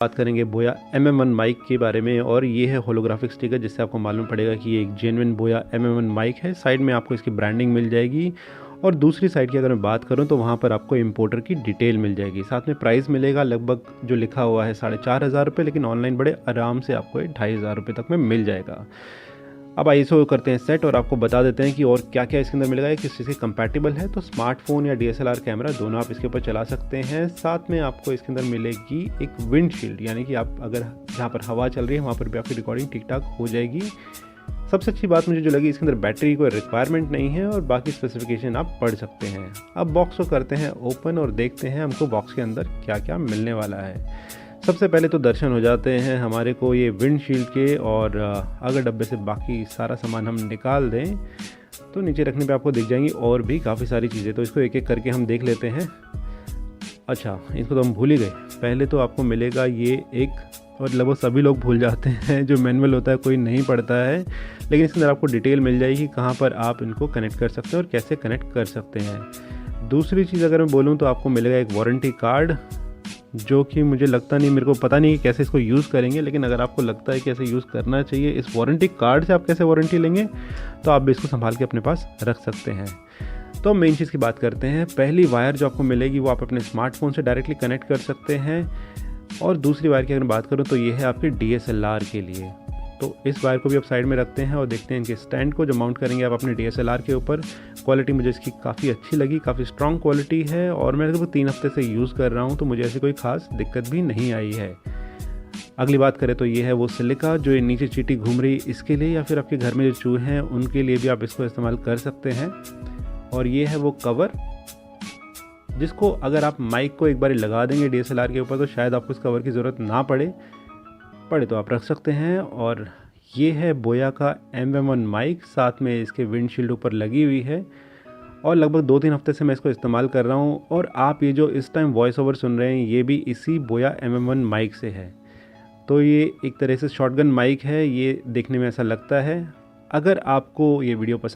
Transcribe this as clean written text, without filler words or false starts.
बात करेंगे बोया MM1 माइक के बारे में। और ये है होलोग्राफिक स्टिकर, जिससे आपको मालूम पड़ेगा कि ये एक जेन्युइन बोया MM1 माइक है। साइड में आपको इसकी ब्रांडिंग मिल जाएगी। और दूसरी साइड की अगर मैं बात करूं तो वहाँ पर आपको इंपोर्टर की डिटेल मिल जाएगी। साथ में प्राइस मिलेगा लगभग जो लिखा हुआ है 4,500 रुपये, लेकिन ऑनलाइन बड़े आराम से आपको 2,500 रुपये तक में मिल जाएगा। अब आईएसओ करते हैं सेट और आपको बता देते हैं कि और क्या क्या इसके अंदर मिलेगा, ये किस चीज़ से कंपैटिबल है। तो स्मार्टफोन या DSLR कैमरा दोनों आप इसके ऊपर चला सकते हैं। साथ में आपको इसके अंदर मिलेगी एक विंडशील्ड, यानी कि आप अगर जहाँ पर हवा चल रही है वहाँ पर भी आपकी रिकॉर्डिंग ठीक ठाक हो जाएगी। सबसे अच्छी बात मुझे जो लगी, इसके अंदर बैटरी कोई रिक्वायरमेंट नहीं है और बाकी स्पेसिफिकेशन आप पढ़ सकते हैं। अब बॉक्स को करते हैं ओपन और देखते हैं हमको बॉक्स के अंदर क्या क्या मिलने वाला है। सबसे पहले तो दर्शन हो जाते हैं हमारे को ये विंडशील्ड के। और अगर डब्बे से बाकी सारा सामान हम निकाल दें तो नीचे रखने पे आपको दिख जाएंगी और भी काफ़ी सारी चीज़ें। तो इसको एक एक करके हम देख लेते हैं। अच्छा, इसको तो हम भूल ही गए। पहले तो आपको मिलेगा ये एक, और लगभग सभी लोग भूल जाते हैं, जो मैनुअल होता है कोई नहीं पढ़ता है, लेकिन इसके अंदर आपको डिटेल मिल जाएगी कहाँ पर आप इनको कनेक्ट कर सकते हैं और कैसे कनेक्ट कर सकते हैं। दूसरी चीज़ अगर मैं बोलूँ तो आपको मिलेगा एक वारंटी कार्ड, जो कि मुझे लगता नहीं, मेरे को पता नहीं कि कैसे इसको यूज़ करेंगे, लेकिन अगर आपको लगता है कैसे यूज़ करना चाहिए, इस वारंटी कार्ड से आप कैसे वारंटी लेंगे तो आप भी इसको संभाल के अपने पास रख सकते हैं। तो मेन चीज़ की बात करते हैं। पहली वायर जो आपको मिलेगी वो आप अपने स्मार्टफोन से डायरेक्टली कनेक्ट कर सकते हैं। और दूसरी वायर की अगर बात करूँ तो ये है आपके DSLR के लिए। तो इस वायर को भी आप साइड में रखते हैं और देखते हैं इनके स्टैंड को जो माउंट करेंगे आप अपने DSLR के ऊपर। क्वालिटी मुझे इसकी काफ़ी अच्छी लगी, काफ़ी स्ट्रॉन्ग क्वालिटी है और मैं इसको 3 हफ्ते से यूज़ कर रहा हूँ, तो मुझे ऐसी कोई ख़ास दिक्कत भी नहीं आई है। अगली बात करें तो ये है वो सिलिका, जो ये नीचे चींटी घूम रही, इसके लिए या फिर आपके घर में जो चूहे हैं उनके लिए भी आप इसको इस्तेमाल कर सकते हैं। और ये है वो कवर, जिसको अगर आप माइक को एक बार लगा देंगे DSLR के ऊपर तो शायद आपको इस कवर की ज़रूरत ना पड़े तो आप रख सकते हैं। और ये है बोया का MM1 माइक, साथ में इसके विंडशील्ड ऊपर लगी हुई है और लगभग 2-3 हफ्ते से मैं इसको इस्तेमाल कर रहा हूँ। और आप ये जो इस टाइम वॉइस ओवर सुन रहे हैं ये भी इसी बोया MM1 माइक से है। तो ये एक तरह से शॉटगन माइक है, ये देखने में ऐसा लगता है। अगर आपको ये वीडियो पसंद